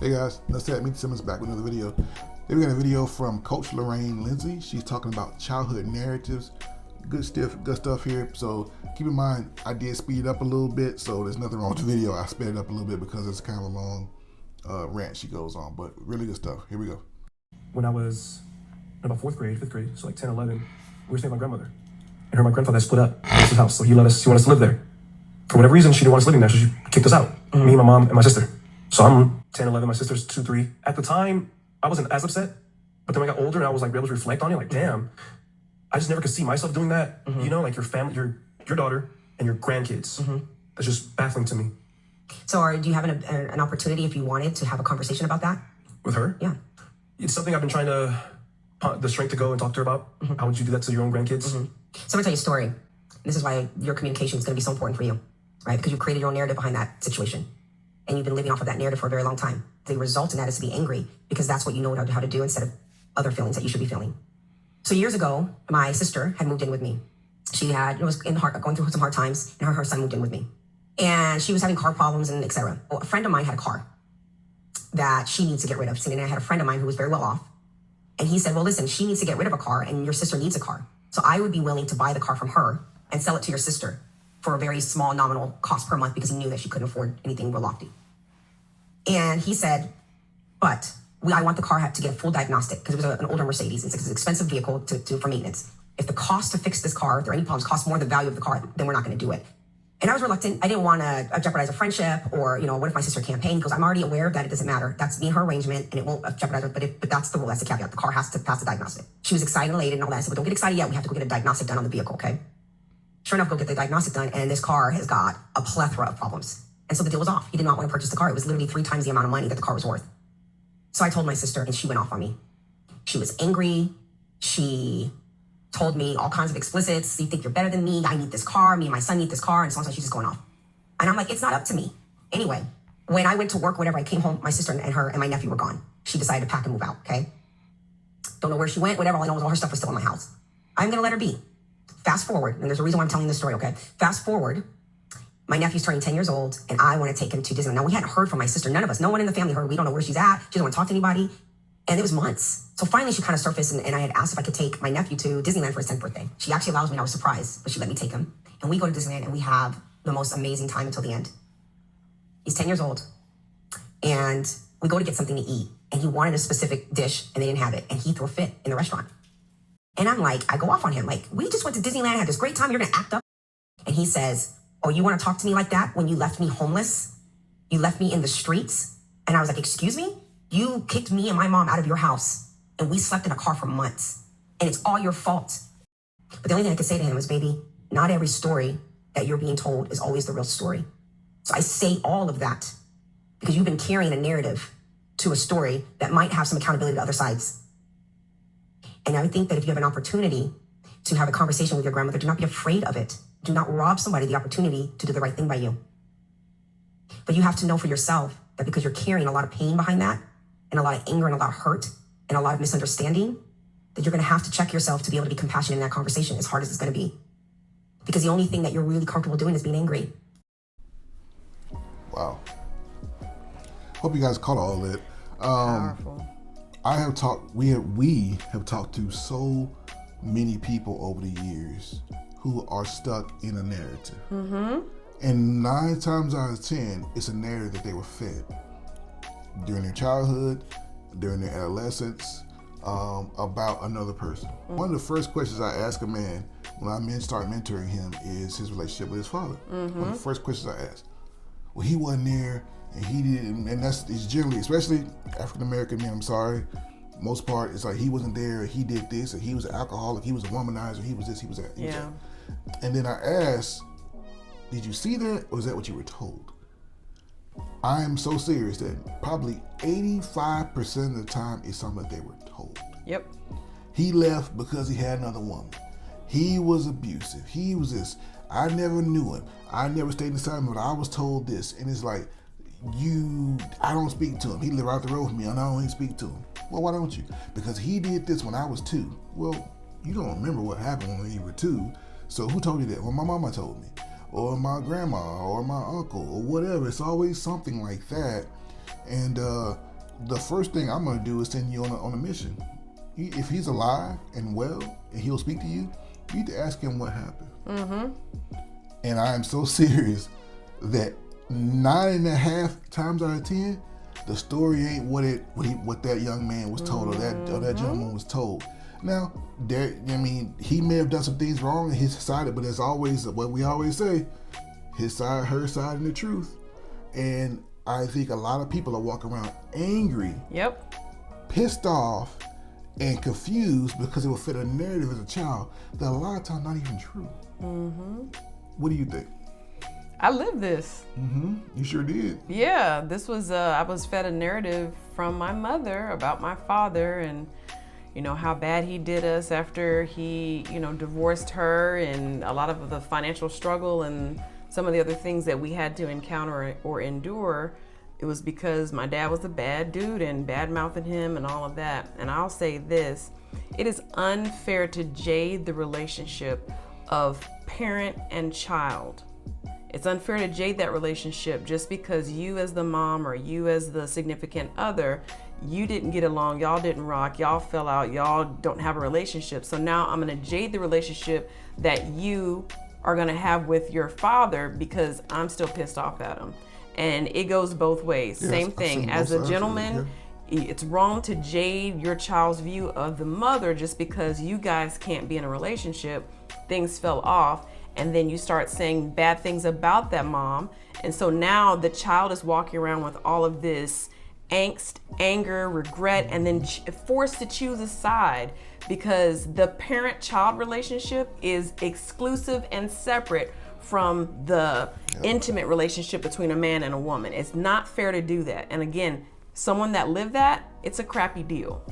Hey guys, let's say Meet Simmons back with another video. Today we got a video from Coach Lorraine Lindsay. She's talking about childhood narratives. Good stuff here. So keep in mind, I did speed it up a little bit, so there's nothing wrong with the video. I sped it up a little bit because it's kind of a long rant she goes on, but really good stuff. Here we go. When I was in about fifth grade, so like 10, 11, we were staying with my grandmother. And her and my grandfather split up in his house, so he wanted us to live there. For whatever reason, she didn't want us living there, so she kicked us out. Me, my mom, and my sister. So I'm 10, 11, my sister's 2, 3. At the time, I wasn't as upset, but then when I got older and I was like able to reflect on it, like, damn, I just never could see myself doing that. You know, like your family, your daughter and your grandkids. That's just baffling to me. So do you have an opportunity, if you wanted, to have a conversation about that? With her? Yeah. It's something I've been trying to, the strength to go and talk to her about. How would you do that to your own grandkids? So I'm gonna tell you a story. This is why your communication is gonna be so important for you, right? Because you've created your own narrative behind that situation. And you've been living off of that narrative for a very long time. The result in that is to be angry because that's what you know how to do instead of other feelings that you should be feeling. So years ago, my sister had moved in with me. She was going through some hard times, and her son moved in with me. And she was having car problems and etc. Well, a friend of mine had a car that she needs to get rid of. And I had a friend of mine who was very well off. And he said, well, listen, she needs to get rid of a car and your sister needs a car. So I would be willing to buy the car from her and sell it to your sister for a very small nominal cost per month because he knew that she couldn't afford anything real lofty. And he said, but I want the car to get a full diagnostic because it was an older Mercedes. It's an expensive vehicle for maintenance. If the cost to fix this car, if there are any problems, costs more than the value of the car, then we're not going to do it. And I was reluctant. I didn't want to jeopardize a friendship or, what if my sister campaigned? Because I'm already aware that it doesn't matter. That's me and her arrangement and it won't jeopardize it. But that's the rule. That's the caveat. The car has to pass the diagnostic. She was excited and elated and all that. I said, but don't get excited yet. We have to go get a diagnostic done on the vehicle, okay? Sure enough, go get the diagnostic done. And this car has got a plethora of problems. And so the deal was off. He did not want to purchase the car. It was literally 3 times the amount of money that the car was worth. So I told my sister and she went off on me. She was angry. She told me all kinds of explicits. You think you're better than me. I need this car. Me and my son need this car. And so on. She's just going off. And I'm like, it's not up to me. Anyway, when I went to work, whenever I came home, my sister and her and my nephew were gone. She decided to pack and move out, okay? Don't know where she went, whatever. All I know was all her stuff was still in my house. I'm going to let her be. Fast forward, and there's a reason why I'm telling this story, okay? Fast forward, my nephew's turning 10 years old, and I want to take him to Disneyland. Now, we hadn't heard from my sister. None of us, no one in the family heard. We don't know where she's at. She doesn't want to talk to anybody. And it was months. So finally, she kind of surfaced, and I had asked if I could take my nephew to Disneyland for his 10th birthday. She actually allows me, and I was surprised, but she let me take him. And we go to Disneyland, and we have the most amazing time until the end. He's 10 years old, and we go to get something to eat, and he wanted a specific dish, and they didn't have it, and he threw a fit in the restaurant. And I'm like, I go off on him, like, we just went to Disneyland, had this great time, you're gonna act up? And he says, oh, you wanna talk to me like that when you left me homeless? You left me in the streets? And I was like, excuse me? You kicked me and my mom out of your house, and we slept in a car for months, and it's all your fault. But the only thing I could say to him is, baby, not every story that you're being told is always the real story. So I say all of that because you've been carrying a narrative to a story that might have some accountability to other sides. And I think that if you have an opportunity to have a conversation with your grandmother, do not be afraid of it. Do not rob somebody the opportunity to do the right thing by you. But you have to know for yourself that because you're carrying a lot of pain behind that, and a lot of anger and a lot of hurt and a lot of misunderstanding, that you're gonna have to check yourself to be able to be compassionate in that conversation, as hard as it's gonna be. Because the only thing that you're really comfortable doing is being angry. Wow. Hope you guys caught all that. Powerful. We have talked to so many people over the years who are stuck in a narrative. And 9 times out of 10, it's a narrative that they were fed during their childhood, during their adolescence, about another person. One of the first questions I ask a man when I start mentoring him is his relationship with his father. One of the first questions I ask. Well, he wasn't there, and he didn't, and it's generally, especially African-American men, I'm sorry, most part, it's like he wasn't there, he did this, and he was an alcoholic, he was a womanizer, he was this, he was that. And then I asked, did you see that, or is that what you were told? I am so serious that probably 85% of the time it's something that they were told. Yep. He left because he had another woman. He was abusive. He was this. I never knew him. I never stayed inside him, but I was told this. And it's like, I don't speak to him. He lived right the road from me, and I don't even speak to him. Well, why don't you? Because he did this when I was 2. Well, you don't remember what happened when you were 2. So who told you that? Well, my mama told me. Or my grandma, or my uncle, or whatever. It's always something like that. And the first thing I'm going to do is send you on a mission. If he's alive and well, and he'll speak to you, you need to ask him what happened. And I am so serious that 9.5 times out of 10, the story ain't what that young man was told or that gentleman was told. Now, he may have done some things wrong in his side, but there's always what we always say: his side, her side, and the truth. And I think a lot of people are walking around angry, pissed off, and confused because it will fit a narrative as a child that a lot of times not even true. What do you think? I lived this. You sure did. Yeah, this was, I was fed a narrative from my mother about my father and, how bad he did us after he, divorced her, and a lot of the financial struggle and some of the other things that we had to encounter or endure. It was because my dad was a bad dude and bad-mouthing him and all of that. And I'll say this, it is unfair to jade the relationship of parent and child. It's unfair to jade that relationship just because you as the mom or you as the significant other, you didn't get along, y'all didn't rock, y'all fell out, y'all don't have a relationship. So now I'm gonna jade the relationship that you are gonna have with your father because I'm still pissed off at him. And it goes both ways. Yes, same thing. As a gentleman, it's wrong to jade your child's view of the mother just because you guys can't be in a relationship, things fell off, and then you start saying bad things about that mom. And so now the child is walking around with all of this angst, anger, regret, and then forced to choose a side because the parent-child relationship is exclusive and separate from the intimate relationship between a man and a woman. It's not fair to do that. And again, someone that lived that, it's a crappy deal.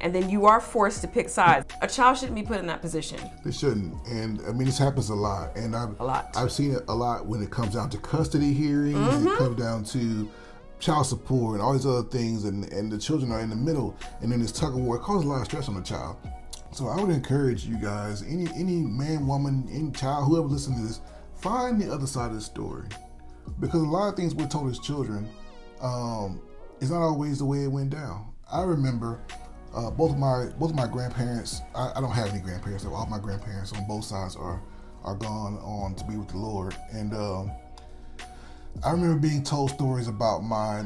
And then you are forced to pick sides. A child shouldn't be put in that position. They shouldn't. And I mean, this happens a lot. And I've seen it a lot when it comes down to custody hearings, it comes down to child support and all these other things, and the children are in the middle, and then this tug of war causes a lot of stress on the child. So I would encourage you guys, any man, woman, any child, whoever listens to this, find the other side of the story, because a lot of things we're told as children is not always the way it went down. I remember both of my grandparents. I don't have any grandparents. All my grandparents on both sides are gone on to be with the Lord, and I remember being told stories about my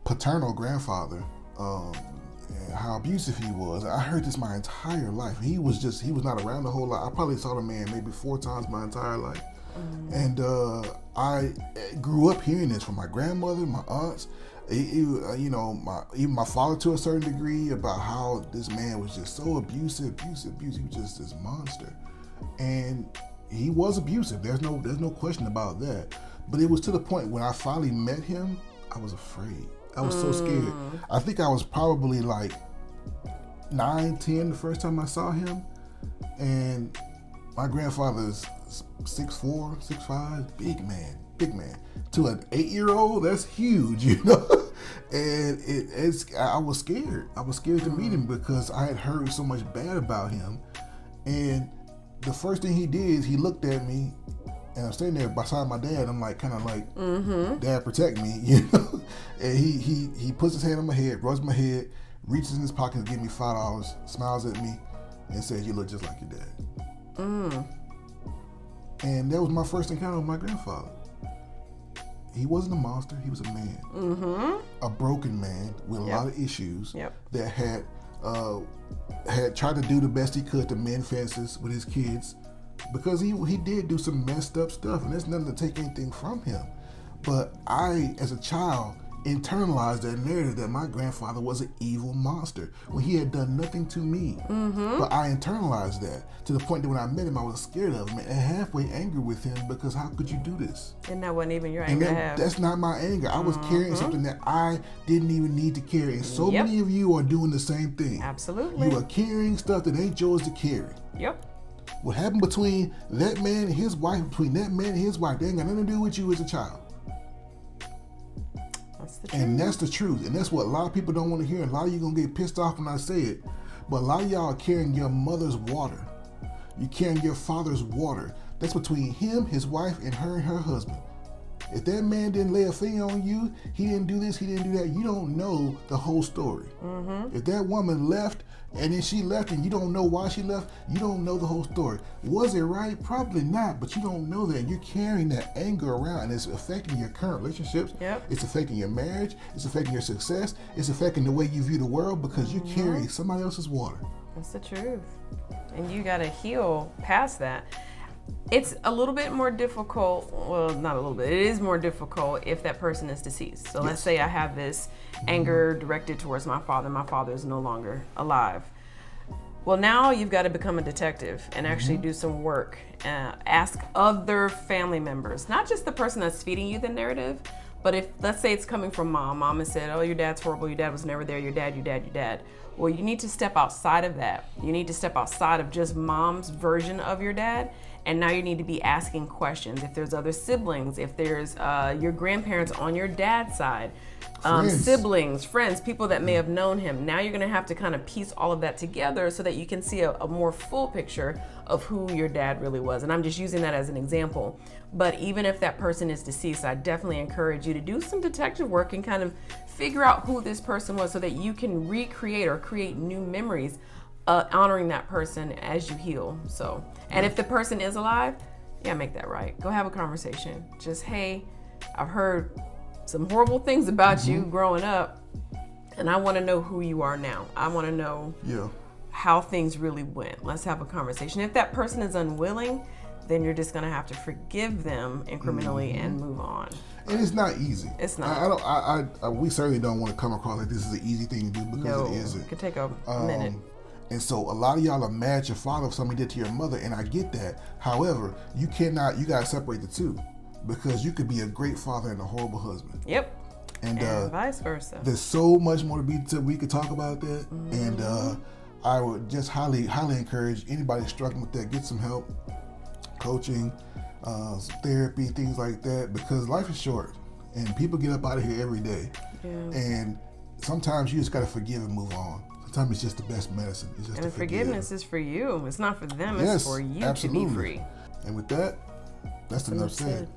paternal grandfather, and how abusive he was. I heard this my entire life. He was not around a whole lot. I probably saw the man maybe 4 times my entire life. And I grew up hearing this from my grandmother, my aunts, even my father to a certain degree, about how this man was just so abusive. He was just this monster. And he was abusive. There's no question about that. But it was to the point when I finally met him, I was afraid. I was so scared. I think I was probably like 9, 10 the first time I saw him. And my grandfather's 6'4", 6'5", big man. To an 8-year-old, that's huge, And I was scared. I was scared to meet him because I had heard so much bad about him. And the first thing he did is he looked at me, and I'm standing there beside my dad. I'm like, kind of like, Dad, protect me, And he puts his hand on my head, rubs my head, reaches in his pocket and gives me $5, smiles at me, and says, "You look just like your dad." And that was my first encounter with my grandfather. He wasn't a monster. He was a man, a broken man with a lot of issues that had tried to do the best he could to mend fences with his kids, because he did do some messed up stuff, and there's nothing to take anything from him. But I, as a child, internalized that narrative that my grandfather was an evil monster when he had done nothing to me. But I internalized that to the point that when I met him, I was scared of him and halfway angry with him, because how could you do this? And that wasn't even your anger. That's not my anger. I was carrying something that I didn't even need to carry. And so many of you are doing the same thing. Absolutely. You are carrying stuff that ain't yours to carry. What happened between that man and his wife, they ain't got nothing to do with you as a child. And that's the truth. And that's what a lot of people don't want to hear. A lot of you going to get pissed off when I say it. But a lot of y'all are carrying your mother's water. You're carrying your father's water. That's between him, his wife, and her husband. If that man didn't lay a finger on you, he didn't do this, he didn't do that, you don't know the whole story. If that woman left and then she left and you don't know why she left, you don't know the whole story. Was it right? Probably not, but you don't know that. You're carrying that anger around and it's affecting your current relationships. Yep. It's affecting your marriage. It's affecting your success. It's affecting the way you view the world because you carry somebody else's water. That's the truth. And you got to heal past that. It's a little bit more difficult. Well, not a little bit. It is more difficult if that person is deceased. So let's say I have this anger directed towards my father. My father is no longer alive. Well, now you've got to become a detective and actually do some work. Ask other family members, not just the person that's feeding you the narrative, but if, let's say it's coming from mom. Mom has said, oh, your dad's horrible. Your dad was never there. Your dad. Well, you need to step outside of that. You need to step outside of just mom's version of your dad. And now you need to be asking questions. If there's other siblings, if there's your grandparents on your dad's side, siblings, friends, people that may have known him. Now you're going to have to kind of piece all of that together so that you can see a more full picture of who your dad really was. And I'm just using that as an example. But even if that person is deceased, I definitely encourage you to do some detective work and kind of figure out who this person was so that you can recreate or create new memories honoring that person as you heal. So, and if the person is alive, make that right. Go have a conversation. Just, hey, I've heard some horrible things about you growing up, and I want to know who you are now. I want to know how things really went. Let's have a conversation. If that person is unwilling, then you're just going to have to forgive them incrementally and move on. And it's not easy. It's not. We certainly don't want to come across like this is an easy thing to do because it isn't. It could take a minute. And so a lot of y'all are mad at your father for something he did to your mother, and I get that. However, you gotta separate the two because you could be a great father and a horrible husband. Yep. And vice versa. There's so much more we could talk about that. And I would just highly encourage anybody struggling with that, get some help, coaching, therapy, things like that, because life is short and people get up out of here every day. Yeah. And sometimes you just gotta forgive and move on. Sometimes it's just the best medicine. It's just and forgiveness is for you. It's not for them. It's for you to be free. And with that, that's enough said.